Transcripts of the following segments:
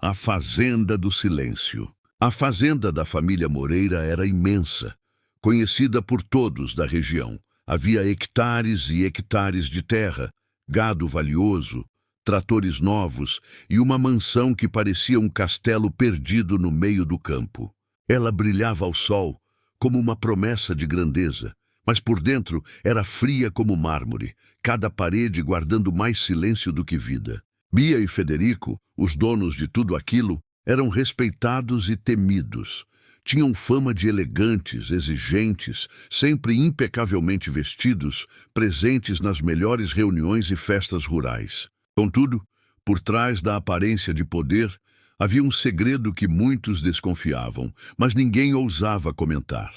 A Fazenda do Silêncio. A fazenda da família Moreira era imensa, conhecida por todos da região. Havia hectares e hectares de terra, gado valioso, tratores novos e uma mansão que parecia um castelo perdido no meio do campo. Ela brilhava ao sol como uma promessa de grandeza, mas por dentro era fria como mármore, cada parede guardando mais silêncio do que vida. Bia e Federico, os donos de tudo aquilo, eram respeitados e temidos. Tinham fama de elegantes, exigentes, sempre impecavelmente vestidos, presentes nas melhores reuniões e festas rurais. Contudo, por trás da aparência de poder, havia um segredo que muitos desconfiavam, mas ninguém ousava comentar.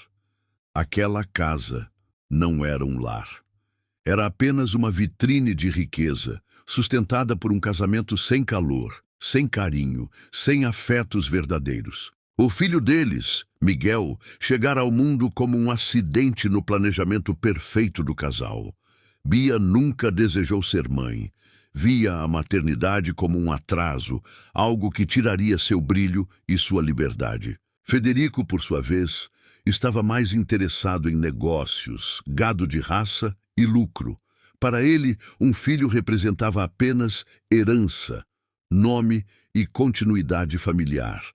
Aquela casa não era um lar. Era apenas uma vitrine de riqueza, sustentada por um casamento sem calor, sem carinho, sem afetos verdadeiros. O filho deles, Miguel, chegara ao mundo como um acidente no planejamento perfeito do casal. Bia nunca desejou ser mãe. Via a maternidade como um atraso, algo que tiraria seu brilho e sua liberdade. Federico, por sua vez, estava mais interessado em negócios, gado de raça e lucro. Para ele, um filho representava apenas herança, nome e continuidade familiar.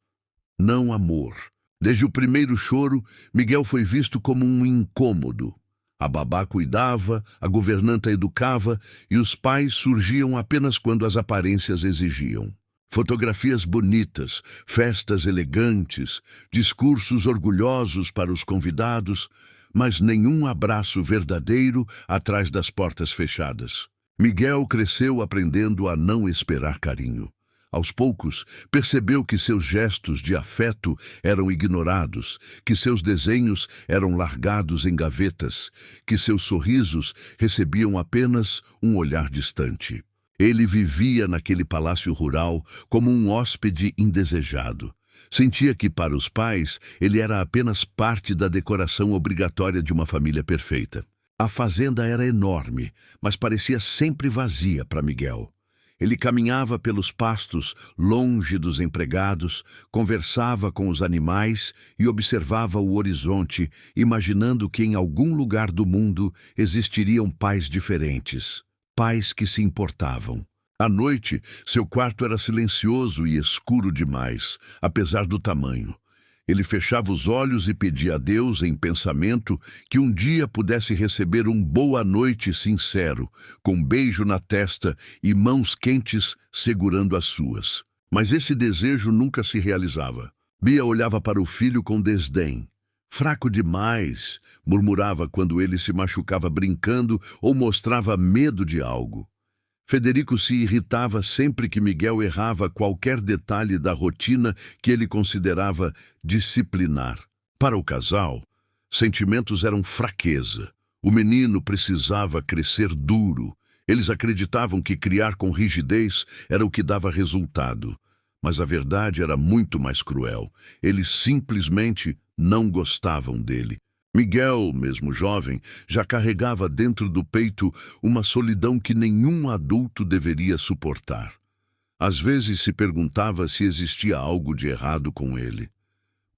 Não amor. Desde o primeiro choro, Miguel foi visto como um incômodo. A babá cuidava, a governanta educava e os pais surgiam apenas quando as aparências exigiam. Fotografias bonitas, festas elegantes, discursos orgulhosos para os convidados, mas nenhum abraço verdadeiro atrás das portas fechadas. Miguel cresceu aprendendo a não esperar carinho. Aos poucos, percebeu que seus gestos de afeto eram ignorados, que seus desenhos eram largados em gavetas, que seus sorrisos recebiam apenas um olhar distante. Ele vivia naquele palácio rural como um hóspede indesejado. Sentia que, para os pais, ele era apenas parte da decoração obrigatória de uma família perfeita. A fazenda era enorme, mas parecia sempre vazia para Miguel. Ele caminhava pelos pastos, longe dos empregados, conversava com os animais e observava o horizonte, imaginando que em algum lugar do mundo existiriam pais diferentes, pais que se importavam. À noite, seu quarto era silencioso e escuro demais, apesar do tamanho. Ele fechava os olhos e pedia a Deus, em pensamento, que um dia pudesse receber um boa noite sincero, com um beijo na testa e mãos quentes segurando as suas. Mas esse desejo nunca se realizava. Bia olhava para o filho com desdém. Fraco demais, murmurava quando ele se machucava brincando ou mostrava medo de algo. Federico se irritava sempre que Miguel errava qualquer detalhe da rotina que ele considerava disciplinar. Para o casal, sentimentos eram fraqueza. O menino precisava crescer duro. Eles acreditavam que criar com rigidez era o que dava resultado. Mas a verdade era muito mais cruel. Eles simplesmente não gostavam dele. Miguel, mesmo jovem, já carregava dentro do peito uma solidão que nenhum adulto deveria suportar. Às vezes se perguntava se existia algo de errado com ele.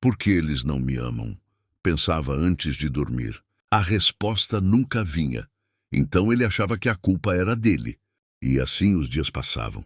Por que eles não me amam? Pensava antes de dormir. A resposta nunca vinha. Então ele achava que a culpa era dele. E assim os dias passavam.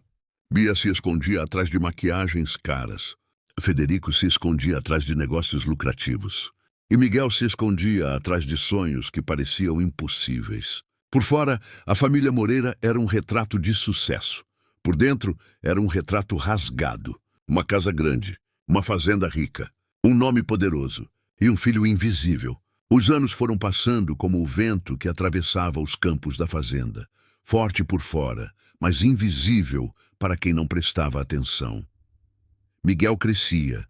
Bia se escondia atrás de maquiagens caras. Federico se escondia atrás de negócios lucrativos. E Miguel se escondia atrás de sonhos que pareciam impossíveis. Por fora, a família Moreira era um retrato de sucesso. Por dentro, era um retrato rasgado. Uma casa grande, uma fazenda rica, um nome poderoso e um filho invisível. Os anos foram passando como o vento que atravessava os campos da fazenda. Forte por fora, mas invisível para quem não prestava atenção. Miguel crescia.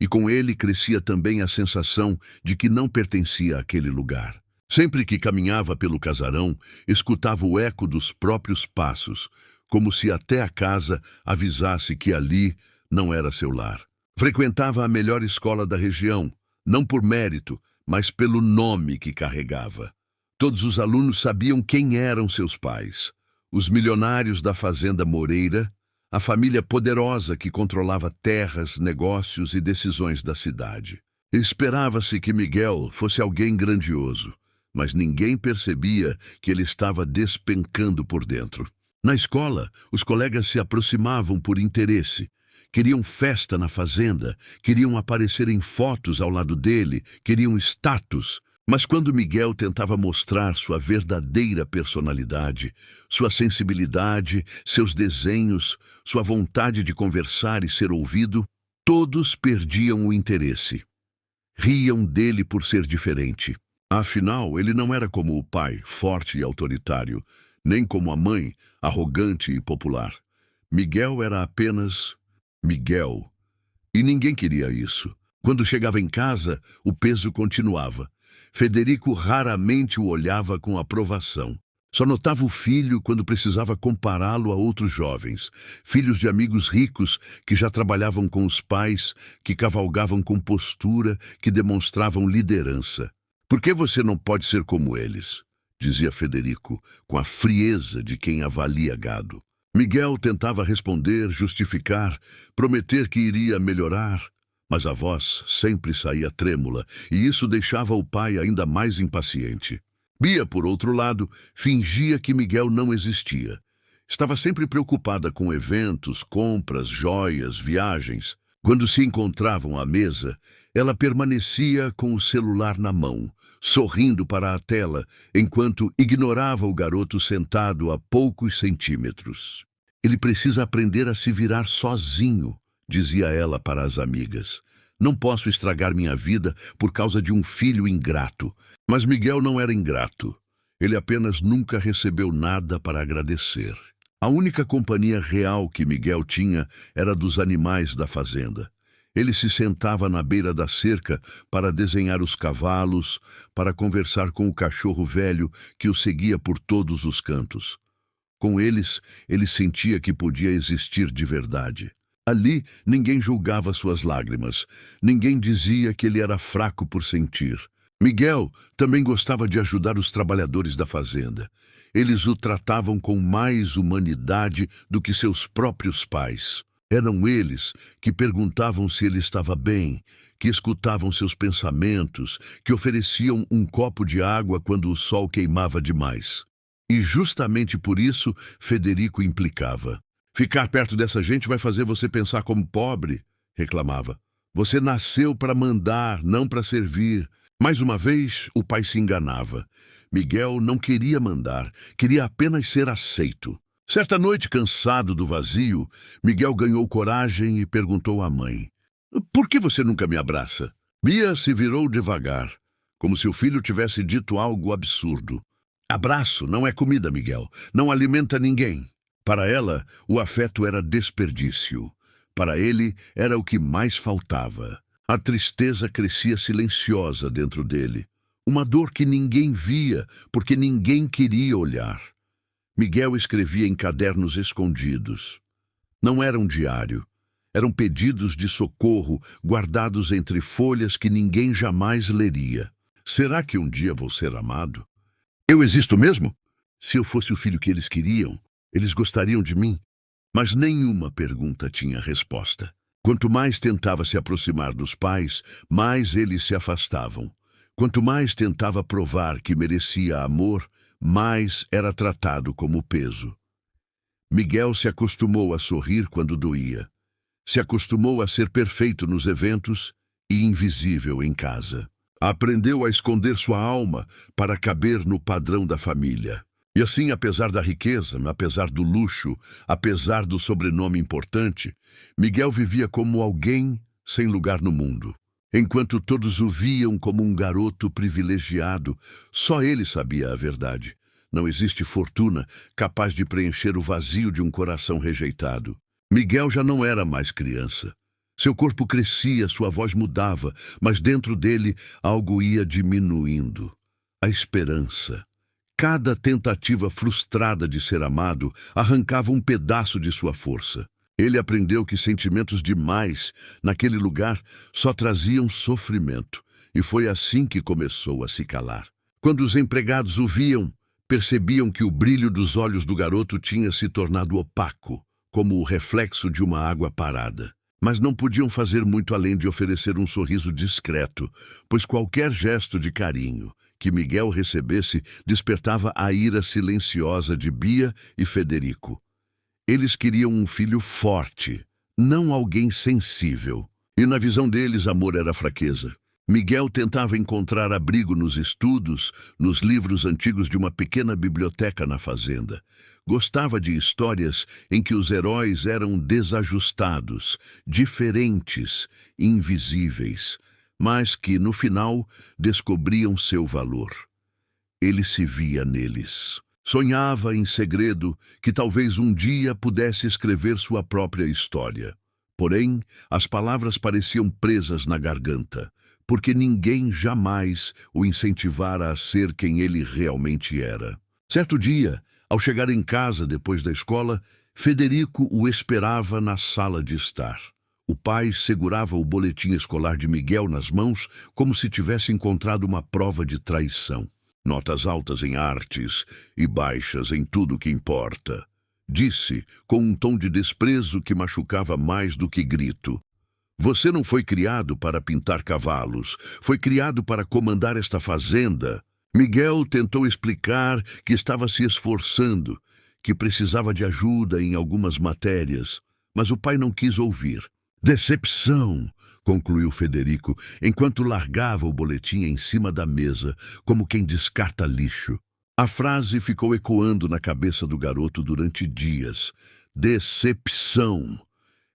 E com ele crescia também a sensação de que não pertencia àquele lugar. Sempre que caminhava pelo casarão, escutava o eco dos próprios passos, como se até a casa avisasse que ali não era seu lar. Frequentava a melhor escola da região, não por mérito, mas pelo nome que carregava. Todos os alunos sabiam quem eram seus pais. Os milionários da fazenda Moreira, a família poderosa que controlava terras, negócios e decisões da cidade. Esperava-se que Miguel fosse alguém grandioso, mas ninguém percebia que ele estava despencando por dentro. Na escola, os colegas se aproximavam por interesse. Queriam festa na fazenda, queriam aparecer em fotos ao lado dele, queriam status. Mas quando Miguel tentava mostrar sua verdadeira personalidade, sua sensibilidade, seus desenhos, sua vontade de conversar e ser ouvido, todos perdiam o interesse. Riam dele por ser diferente. Afinal, ele não era como o pai, forte e autoritário, nem como a mãe, arrogante e popular. Miguel era apenas Miguel. E ninguém queria isso. Quando chegava em casa, o peso continuava. Federico raramente o olhava com aprovação. Só notava o filho quando precisava compará-lo a outros jovens, filhos de amigos ricos que já trabalhavam com os pais, que cavalgavam com postura, que demonstravam liderança. «Por que você não pode ser como eles?» dizia Federico, com a frieza de quem avalia gado. Miguel tentava responder, justificar, prometer que iria melhorar, mas a voz sempre saía trêmula, e isso deixava o pai ainda mais impaciente. Bia, por outro lado, fingia que Miguel não existia. Estava sempre preocupada com eventos, compras, joias, viagens. Quando se encontravam à mesa, ela permanecia com o celular na mão, sorrindo para a tela, enquanto ignorava o garoto sentado a poucos centímetros. «Ele precisa aprender a se virar sozinho», dizia ela para as amigas. «Não posso estragar minha vida por causa de um filho ingrato». Mas Miguel não era ingrato. Ele apenas nunca recebeu nada para agradecer. A única companhia real que Miguel tinha era dos animais da fazenda. Ele se sentava na beira da cerca para desenhar os cavalos, para conversar com o cachorro velho que o seguia por todos os cantos. Com eles, ele sentia que podia existir de verdade. Ali, ninguém julgava suas lágrimas. Ninguém dizia que ele era fraco por sentir. Miguel também gostava de ajudar os trabalhadores da fazenda. Eles o tratavam com mais humanidade do que seus próprios pais. Eram eles que perguntavam se ele estava bem, que escutavam seus pensamentos, que ofereciam um copo de água quando o sol queimava demais. E justamente por isso Federico implicava. «Ficar perto dessa gente vai fazer você pensar como pobre», reclamava. «Você nasceu para mandar, não para servir». Mais uma vez, o pai se enganava. Miguel não queria mandar, queria apenas ser aceito. Certa noite, cansado do vazio, Miguel ganhou coragem e perguntou à mãe: «Por que você nunca me abraça?» Bia se virou devagar, como se o filho tivesse dito algo absurdo. «Abraço não é comida, Miguel. Não alimenta ninguém». Para ela, o afeto era desperdício. Para ele, era o que mais faltava. A tristeza crescia silenciosa dentro dele. Uma dor que ninguém via, porque ninguém queria olhar. Miguel escrevia em cadernos escondidos. Não era um diário. Eram pedidos de socorro guardados entre folhas que ninguém jamais leria. Será que um dia vou ser amado? Eu existo mesmo? Se eu fosse o filho que eles queriam, eles gostariam de mim? Mas nenhuma pergunta tinha resposta. Quanto mais tentava se aproximar dos pais, mais eles se afastavam. Quanto mais tentava provar que merecia amor, mais era tratado como peso. Miguel se acostumou a sorrir quando doía. Se acostumou a ser perfeito nos eventos e invisível em casa. Aprendeu a esconder sua alma para caber no padrão da família. E assim, apesar da riqueza, apesar do luxo, apesar do sobrenome importante, Miguel vivia como alguém sem lugar no mundo. Enquanto todos o viam como um garoto privilegiado, só ele sabia a verdade. Não existe fortuna capaz de preencher o vazio de um coração rejeitado. Miguel já não era mais criança. Seu corpo crescia, sua voz mudava, mas dentro dele algo ia diminuindo. A esperança. Cada tentativa frustrada de ser amado arrancava um pedaço de sua força. Ele aprendeu que sentimentos demais naquele lugar só traziam sofrimento, e foi assim que começou a se calar. Quando os empregados o viam, percebiam que o brilho dos olhos do garoto tinha se tornado opaco, como o reflexo de uma água parada. Mas não podiam fazer muito além de oferecer um sorriso discreto, pois qualquer gesto de carinho que Miguel recebesse despertava a ira silenciosa de Bia e Federico. Eles queriam um filho forte, não alguém sensível. E na visão deles, amor era fraqueza. Miguel tentava encontrar abrigo nos estudos, nos livros antigos de uma pequena biblioteca na fazenda. Gostava de histórias em que os heróis eram desajustados, diferentes, invisíveis, mas que, no final, descobriam seu valor. Ele se via neles. Sonhava em segredo que talvez um dia pudesse escrever sua própria história. Porém, as palavras pareciam presas na garganta, porque ninguém jamais o incentivara a ser quem ele realmente era. Certo dia, ao chegar em casa depois da escola, Federico o esperava na sala de estar. O pai segurava o boletim escolar de Miguel nas mãos como se tivesse encontrado uma prova de traição. Notas altas em artes e baixas em tudo que importa. Disse, com um tom de desprezo que machucava mais do que grito: "Você não foi criado para pintar cavalos, foi criado para comandar esta fazenda." Miguel tentou explicar que estava se esforçando, que precisava de ajuda em algumas matérias, mas o pai não quis ouvir. "Decepção", concluiu Federico, enquanto largava o boletim em cima da mesa, como quem descarta lixo. A frase ficou ecoando na cabeça do garoto durante dias. Decepção.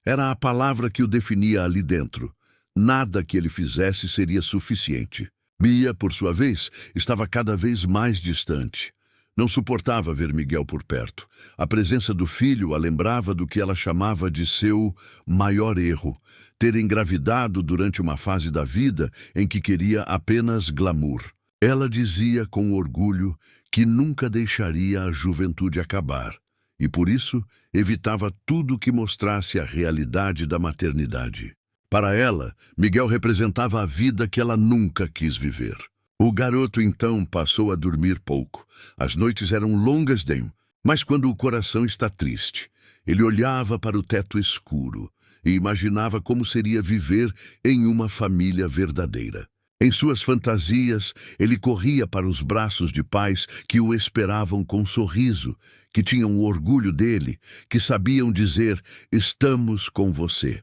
Era a palavra que o definia ali dentro. Nada que ele fizesse seria suficiente. Bia, por sua vez, estava cada vez mais distante. Não suportava ver Miguel por perto. A presença do filho a lembrava do que ela chamava de seu maior erro: ter engravidado durante uma fase da vida em que queria apenas glamour. Ela dizia com orgulho que nunca deixaria a juventude acabar, e por isso evitava tudo que mostrasse a realidade da maternidade. Para ela, Miguel representava a vida que ela nunca quis viver. O garoto então passou a dormir pouco. As noites eram longas, mas quando o coração está triste, ele olhava para o teto escuro e imaginava como seria viver em uma família verdadeira. Em suas fantasias, ele corria para os braços de pais que o esperavam com sorriso, que tinham orgulho dele, que sabiam dizer: "Estamos com você."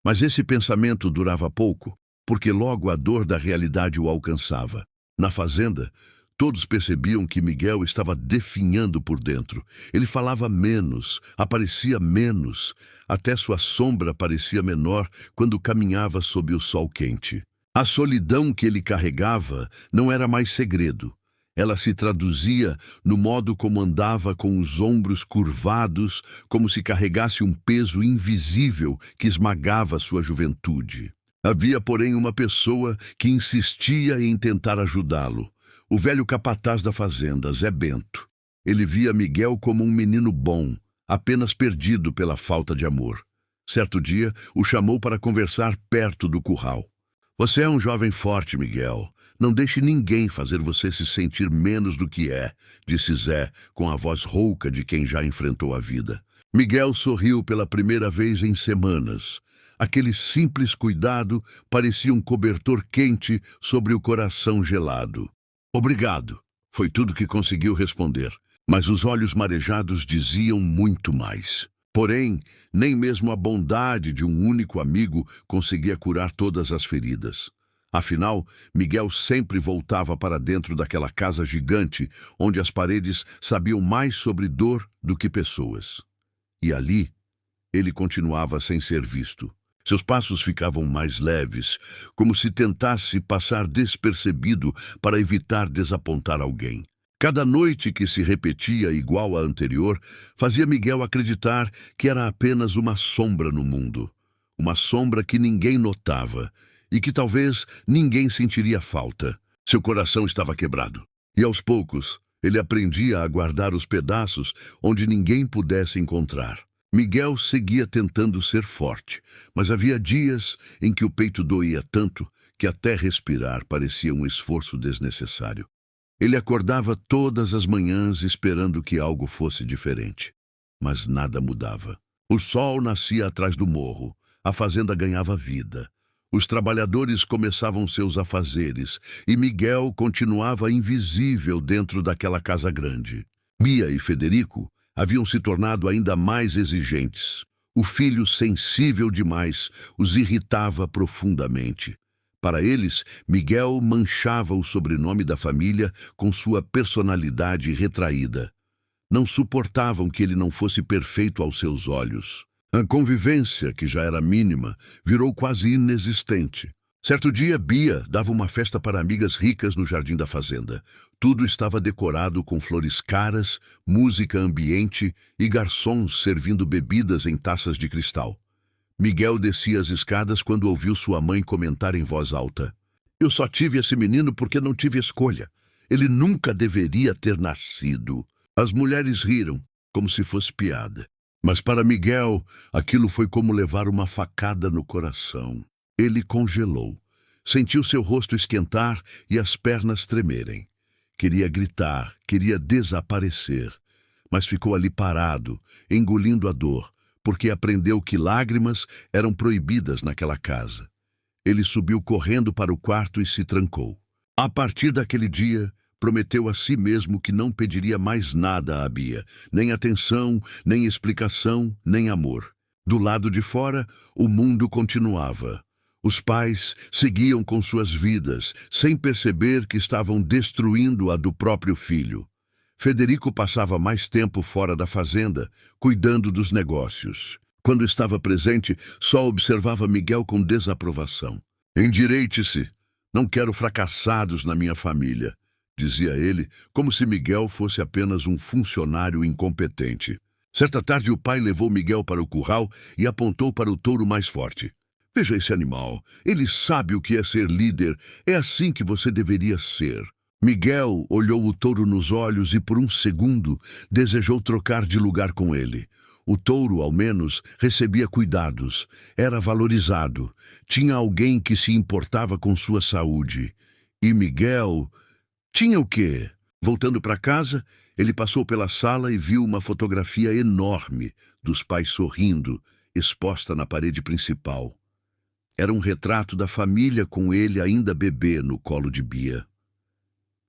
Mas esse pensamento durava pouco, porque logo a dor da realidade o alcançava. Na fazenda, todos percebiam que Miguel estava definhando por dentro. Ele falava menos, aparecia menos, até sua sombra parecia menor quando caminhava sob o sol quente. A solidão que ele carregava não era mais segredo. Ela se traduzia no modo como andava com os ombros curvados, como se carregasse um peso invisível que esmagava sua juventude. Havia, porém, uma pessoa que insistia em tentar ajudá-lo: o velho capataz da fazenda, Zé Bento. Ele via Miguel como um menino bom, apenas perdido pela falta de amor. Certo dia, o chamou para conversar perto do curral. "Você é um jovem forte, Miguel. Não deixe ninguém fazer você se sentir menos do que é", disse Zé, com a voz rouca de quem já enfrentou a vida. Miguel sorriu pela primeira vez em semanas. Aquele simples cuidado parecia um cobertor quente sobre o coração gelado. "Obrigado", foi tudo que conseguiu responder. Mas os olhos marejados diziam muito mais. Porém, nem mesmo a bondade de um único amigo conseguia curar todas as feridas. Afinal, Miguel sempre voltava para dentro daquela casa gigante, onde as paredes sabiam mais sobre dor do que pessoas. E ali, ele continuava sem ser visto. Seus passos ficavam mais leves, como se tentasse passar despercebido para evitar desapontar alguém. Cada noite que se repetia igual à anterior fazia Miguel acreditar que era apenas uma sombra no mundo. Uma sombra que ninguém notava e que talvez ninguém sentiria falta. Seu coração estava quebrado. E aos poucos, ele aprendia a guardar os pedaços onde ninguém pudesse encontrar. Miguel seguia tentando ser forte, mas havia dias em que o peito doía tanto que até respirar parecia um esforço desnecessário. Ele acordava todas as manhãs esperando que algo fosse diferente. Mas nada mudava. O sol nascia atrás do morro. A fazenda ganhava vida. Os trabalhadores começavam seus afazeres e Miguel continuava invisível dentro daquela casa grande. Bia e Federico haviam se tornado ainda mais exigentes. O filho sensível demais os irritava profundamente. Para eles, Miguel manchava o sobrenome da família com sua personalidade retraída. Não suportavam que ele não fosse perfeito aos seus olhos. A convivência, que já era mínima, virou quase inexistente. Certo dia, Bia dava uma festa para amigas ricas no jardim da fazenda. Tudo estava decorado com flores caras, música ambiente e garçons servindo bebidas em taças de cristal. Miguel descia as escadas quando ouviu sua mãe comentar em voz alta: "Eu só tive esse menino porque não tive escolha. Ele nunca deveria ter nascido." As mulheres riram, como se fosse piada. Mas para Miguel, aquilo foi como levar uma facada no coração. Ele congelou. Sentiu seu rosto esquentar e as pernas tremerem. Queria gritar, queria desaparecer. Mas ficou ali parado, engolindo a dor, porque aprendeu que lágrimas eram proibidas naquela casa. Ele subiu correndo para o quarto e se trancou. A partir daquele dia, prometeu a si mesmo que não pediria mais nada a Bia, nem atenção, nem explicação, nem amor. Do lado de fora, o mundo continuava. Os pais seguiam com suas vidas, sem perceber que estavam destruindo a do próprio filho. Federico passava mais tempo fora da fazenda, cuidando dos negócios. Quando estava presente, só observava Miguel com desaprovação. "Endireite-se. Não quero fracassados na minha família", dizia ele, como se Miguel fosse apenas um funcionário incompetente. Certa tarde, o pai levou Miguel para o curral e apontou para o touro mais forte. "Veja esse animal. Ele sabe o que é ser líder. É assim que você deveria ser." Miguel olhou o touro nos olhos e, por um segundo, desejou trocar de lugar com ele. O touro, ao menos, recebia cuidados, era valorizado, tinha alguém que se importava com sua saúde. E Miguel tinha o quê? Voltando para casa, ele passou pela sala e viu uma fotografia enorme dos pais sorrindo, exposta na parede principal. Era um retrato da família com ele ainda bebê no colo de Bia.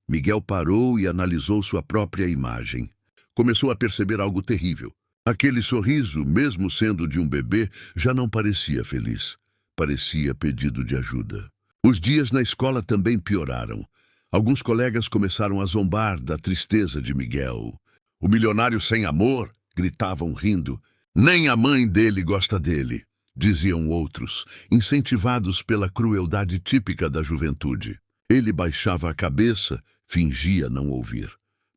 Miguel parou e analisou sua própria imagem. Começou a perceber algo terrível. Aquele sorriso, mesmo sendo de um bebê, já não parecia feliz. Parecia pedido de ajuda. Os dias na escola também pioraram. Alguns colegas começaram a zombar da tristeza de Miguel. "O milionário sem amor", gritavam rindo. "Nem a mãe dele gosta dele", diziam outros, incentivados pela crueldade típica da juventude. Ele baixava a cabeça, fingia não ouvir.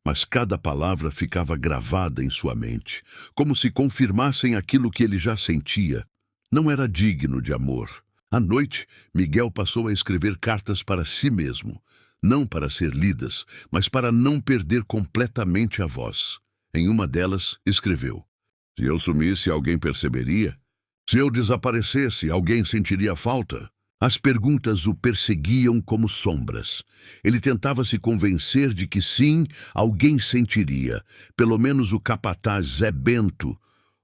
Mas cada palavra ficava gravada em sua mente, como se confirmassem aquilo que ele já sentia. Não era digno de amor. À noite, Miguel passou a escrever cartas para si mesmo, não para ser lidas, mas para não perder completamente a voz. Em uma delas, escreveu: "Se eu sumisse, alguém perceberia? Se eu desaparecesse, alguém sentiria falta?" As perguntas o perseguiam como sombras. Ele tentava se convencer de que sim, alguém sentiria, pelo menos o capataz Zé Bento,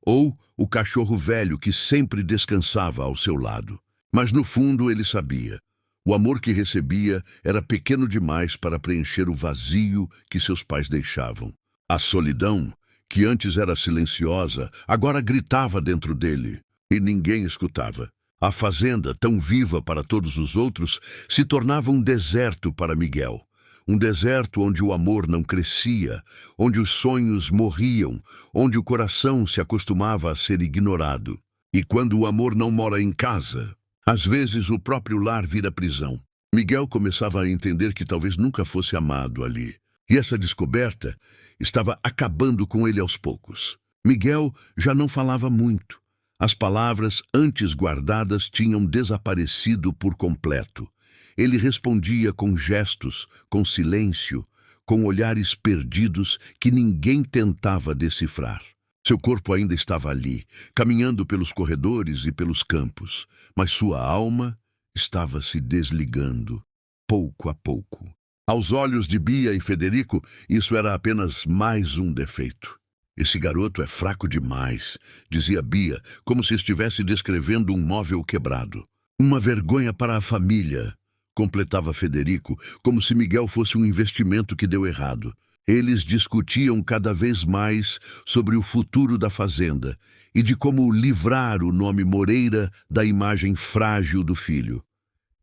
ou o cachorro velho que sempre descansava ao seu lado. Mas no fundo ele sabia. O amor que recebia era pequeno demais para preencher o vazio que seus pais deixavam. A solidão, que antes era silenciosa, agora gritava dentro dele, e ninguém escutava. A fazenda, tão viva para todos os outros, se tornava um deserto para Miguel. Um deserto onde o amor não crescia, onde os sonhos morriam, onde o coração se acostumava a ser ignorado. E quando o amor não mora em casa, às vezes o próprio lar vira prisão. Miguel começava a entender que talvez nunca fosse amado ali. E essa descoberta estava acabando com ele aos poucos. Miguel já não falava muito. As palavras antes guardadas tinham desaparecido por completo. Ele respondia com gestos, com silêncio, com olhares perdidos que ninguém tentava decifrar. Seu corpo ainda estava ali, caminhando pelos corredores e pelos campos, mas sua alma estava se desligando, pouco a pouco. Aos olhos de Bia e Federico, isso era apenas mais um defeito. Esse garoto é fraco demais, dizia Bia, como se estivesse descrevendo um móvel quebrado. Uma vergonha para a família, completava Federico, como se Miguel fosse um investimento que deu errado. Eles discutiam cada vez mais sobre o futuro da fazenda e de como livrar o nome Moreira da imagem frágil do filho.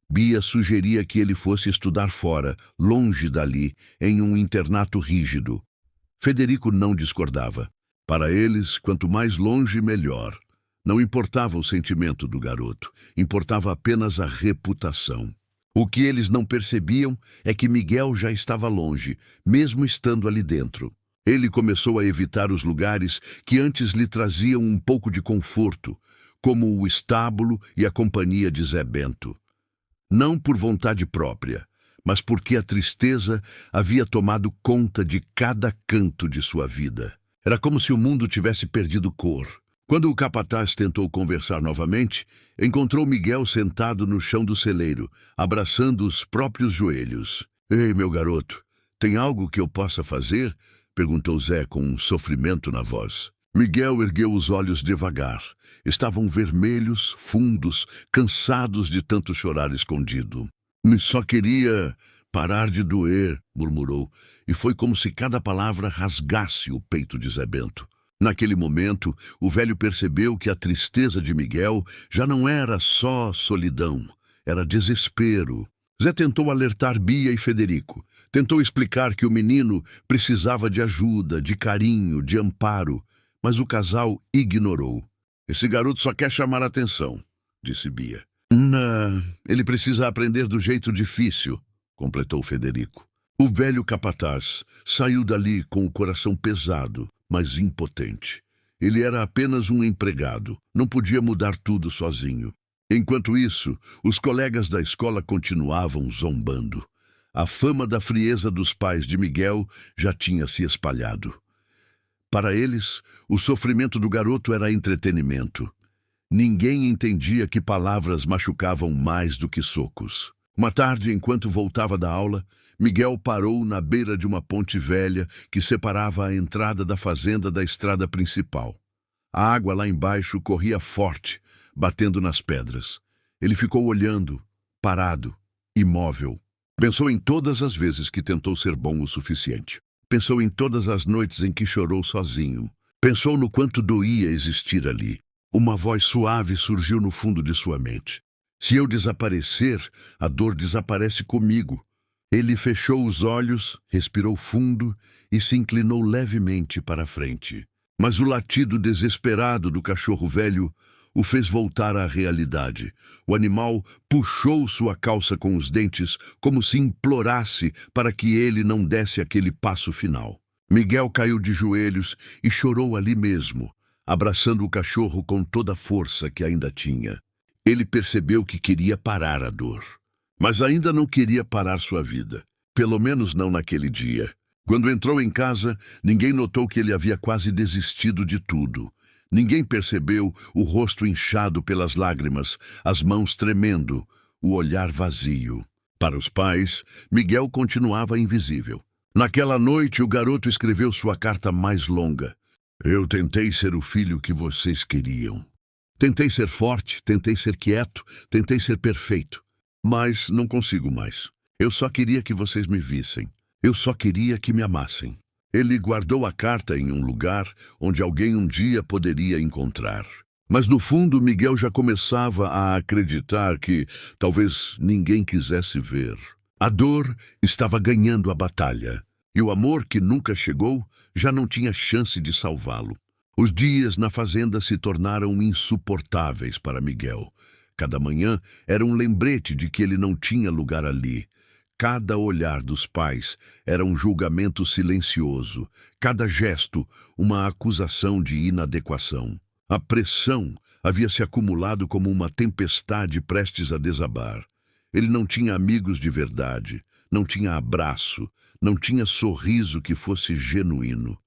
Bia sugeria que ele fosse estudar fora, longe dali, em um internato rígido. Federico não discordava. Para eles, quanto mais longe, melhor. Não importava o sentimento do garoto, importava apenas a reputação. O que eles não percebiam é que Miguel já estava longe, mesmo estando ali dentro. Ele começou a evitar os lugares que antes lhe traziam um pouco de conforto, como o estábulo e a companhia de Zé Bento. Não por vontade própria, mas porque a tristeza havia tomado conta de cada canto de sua vida. Era como se o mundo tivesse perdido cor. Quando o capataz tentou conversar novamente, encontrou Miguel sentado no chão do celeiro, abraçando os próprios joelhos. "Ei, meu garoto, tem algo que eu possa fazer?" perguntou Zé com um sofrimento na voz. Miguel ergueu os olhos devagar. Estavam vermelhos, fundos, cansados de tanto chorar escondido. "Só queria parar de doer", murmurou, e foi como se cada palavra rasgasse o peito de Zé Bento. Naquele momento, o velho percebeu que a tristeza de Miguel já não era só solidão, era desespero. Zé tentou alertar Bia e Federico. Tentou explicar que o menino precisava de ajuda, de carinho, de amparo, mas o casal ignorou. "Esse garoto só quer chamar a atenção", disse Bia. "Não, ele precisa aprender do jeito difícil", completou Federico. O velho capataz saiu dali com o coração pesado, mas impotente. Ele era apenas um empregado, não podia mudar tudo sozinho. Enquanto isso, os colegas da escola continuavam zombando. A fama da frieza dos pais de Miguel já tinha se espalhado. Para eles, o sofrimento do garoto era entretenimento. Ninguém entendia que palavras machucavam mais do que socos. Uma tarde, enquanto voltava da aula, Miguel parou na beira de uma ponte velha que separava a entrada da fazenda da estrada principal. A água lá embaixo corria forte, batendo nas pedras. Ele ficou olhando, parado, imóvel. Pensou em todas as vezes que tentou ser bom o suficiente. Pensou em todas as noites em que chorou sozinho. Pensou no quanto doía existir ali. Uma voz suave surgiu no fundo de sua mente. "Se eu desaparecer, a dor desaparece comigo." Ele fechou os olhos, respirou fundo e se inclinou levemente para a frente. Mas o latido desesperado do cachorro velho o fez voltar à realidade. O animal puxou sua calça com os dentes, como se implorasse para que ele não desse aquele passo final. Miguel caiu de joelhos e chorou ali mesmo, abraçando o cachorro com toda a força que ainda tinha. Ele percebeu que queria parar a dor, mas ainda não queria parar sua vida. Pelo menos não naquele dia. Quando entrou em casa, ninguém notou que ele havia quase desistido de tudo. Ninguém percebeu o rosto inchado pelas lágrimas, as mãos tremendo, o olhar vazio. Para os pais, Miguel continuava invisível. Naquela noite, o garoto escreveu sua carta mais longa. "Eu tentei ser o filho que vocês queriam. Tentei ser forte, tentei ser quieto, tentei ser perfeito. Mas não consigo mais. Eu só queria que vocês me vissem. Eu só queria que me amassem." Ele guardou a carta em um lugar onde alguém um dia poderia encontrar. Mas no fundo, Miguel já começava a acreditar que talvez ninguém quisesse ver. A dor estava ganhando a batalha, e o amor que nunca chegou já não tinha chance de salvá-lo. Os dias na fazenda se tornaram insuportáveis para Miguel. Cada manhã era um lembrete de que ele não tinha lugar ali. Cada olhar dos pais era um julgamento silencioso, cada gesto uma acusação de inadequação. A pressão havia se acumulado como uma tempestade prestes a desabar. Ele não tinha amigos de verdade, não tinha abraço, não tinha sorriso que fosse genuíno.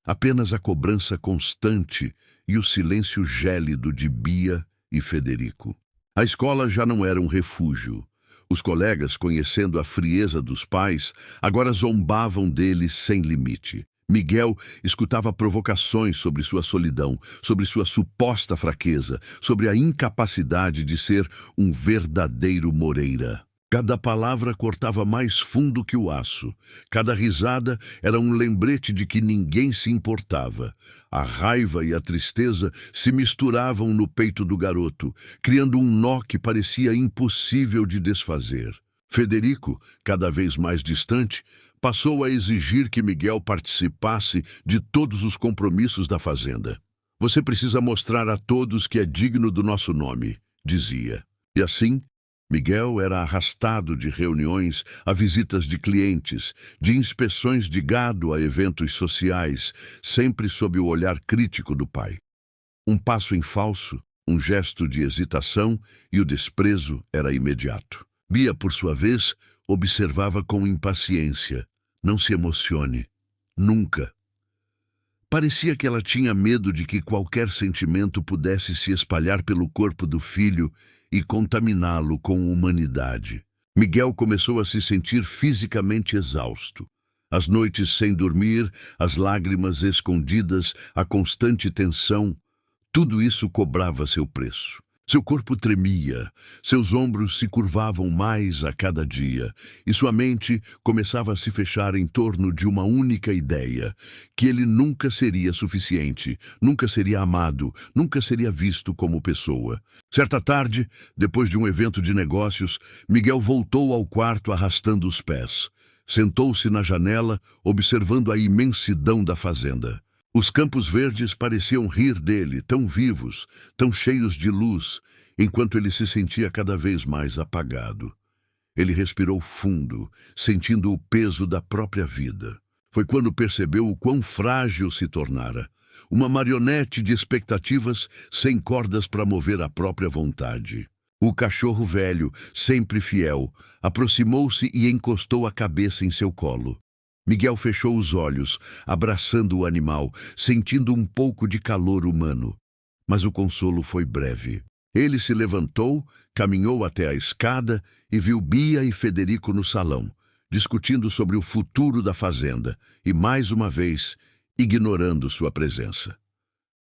Apenas a cobrança constante e o silêncio gélido de Bia e Federico. A escola já não era um refúgio. Os colegas, conhecendo a frieza dos pais, agora zombavam dele sem limite. Miguel escutava provocações sobre sua solidão, sobre sua suposta fraqueza, sobre a incapacidade de ser um verdadeiro Moreira. Cada palavra cortava mais fundo que o aço. Cada risada era um lembrete de que ninguém se importava. A raiva e a tristeza se misturavam no peito do garoto, criando um nó que parecia impossível de desfazer. Federico, cada vez mais distante, passou a exigir que Miguel participasse de todos os compromissos da fazenda. "Você precisa mostrar a todos que é digno do nosso nome", dizia. E assim, Miguel era arrastado de reuniões a visitas de clientes, de inspeções de gado a eventos sociais, sempre sob o olhar crítico do pai. Um passo em falso, um gesto de hesitação e o desprezo era imediato. Bia, por sua vez, observava com impaciência. "Não se emocione. Nunca." Parecia que ela tinha medo de que qualquer sentimento pudesse se espalhar pelo corpo do filho e contaminá-lo com humanidade. Miguel começou a se sentir fisicamente exausto. As noites sem dormir, as lágrimas escondidas, a constante tensão, tudo isso cobrava seu preço. Seu corpo tremia, seus ombros se curvavam mais a cada dia, e sua mente começava a se fechar em torno de uma única ideia, que ele nunca seria suficiente, nunca seria amado, nunca seria visto como pessoa. Certa tarde, depois de um evento de negócios, Miguel voltou ao quarto arrastando os pés. Sentou-se na janela, observando a imensidão da fazenda. Os campos verdes pareciam rir dele, tão vivos, tão cheios de luz, enquanto ele se sentia cada vez mais apagado. Ele respirou fundo, sentindo o peso da própria vida. Foi quando percebeu o quão frágil se tornara. Uma marionete de expectativas sem cordas para mover a própria vontade. O cachorro velho, sempre fiel, aproximou-se e encostou a cabeça em seu colo. Miguel fechou os olhos, abraçando o animal, sentindo um pouco de calor humano. Mas o consolo foi breve. Ele se levantou, caminhou até a escada e viu Bia e Federico no salão, discutindo sobre o futuro da fazenda e, mais uma vez, ignorando sua presença.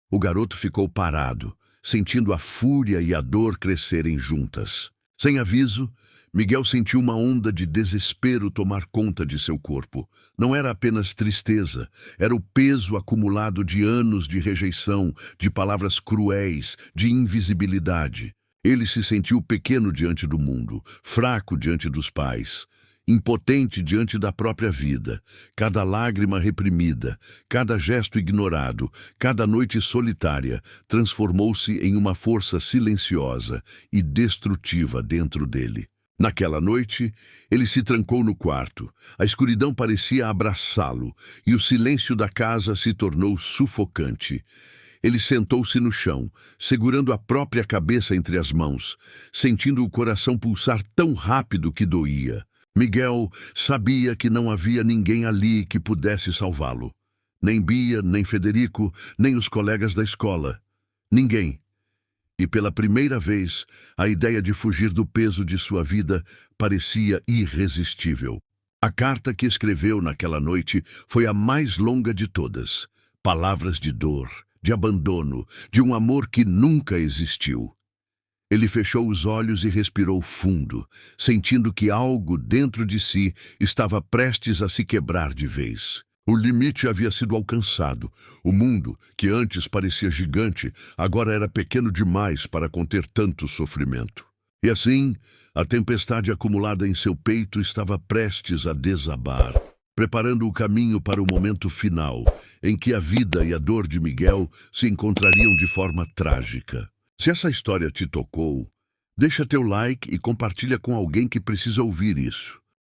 O garoto ficou parado, sentindo a fúria e a dor crescerem juntas. Sem aviso, Miguel sentiu uma onda de desespero tomar conta de seu corpo. Não era apenas tristeza, era o peso acumulado de anos de rejeição, de palavras cruéis, de invisibilidade. Ele se sentiu pequeno diante do mundo, fraco diante dos pais, impotente diante da própria vida. Cada lágrima reprimida, cada gesto ignorado, cada noite solitária transformou-se em uma força silenciosa e destrutiva dentro dele. Naquela noite, ele se trancou no quarto. A escuridão parecia abraçá-lo e o silêncio da casa se tornou sufocante. Ele sentou-se no chão, segurando a própria cabeça entre as mãos, sentindo o coração pulsar tão rápido que doía. Miguel sabia que não havia ninguém ali que pudesse salvá-lo. Nem Bia, nem Federico, nem os colegas da escola. Ninguém. E pela primeira vez, a ideia de fugir do peso de sua vida parecia irresistível. A carta que escreveu naquela noite foi a mais longa de todas. Palavras de dor, de abandono, de um amor que nunca existiu. Ele fechou os olhos e respirou fundo, sentindo que algo dentro de si estava prestes a se quebrar de vez. O limite havia sido alcançado. O mundo, que antes parecia gigante, agora era pequeno demais para conter tanto sofrimento. E assim, a tempestade acumulada em seu peito estava prestes a desabar, preparando o caminho para o momento final, em que a vida e a dor de Miguel se encontrariam de forma trágica. Se essa história te tocou, deixa teu like e compartilha com alguém que precisa ouvir isso.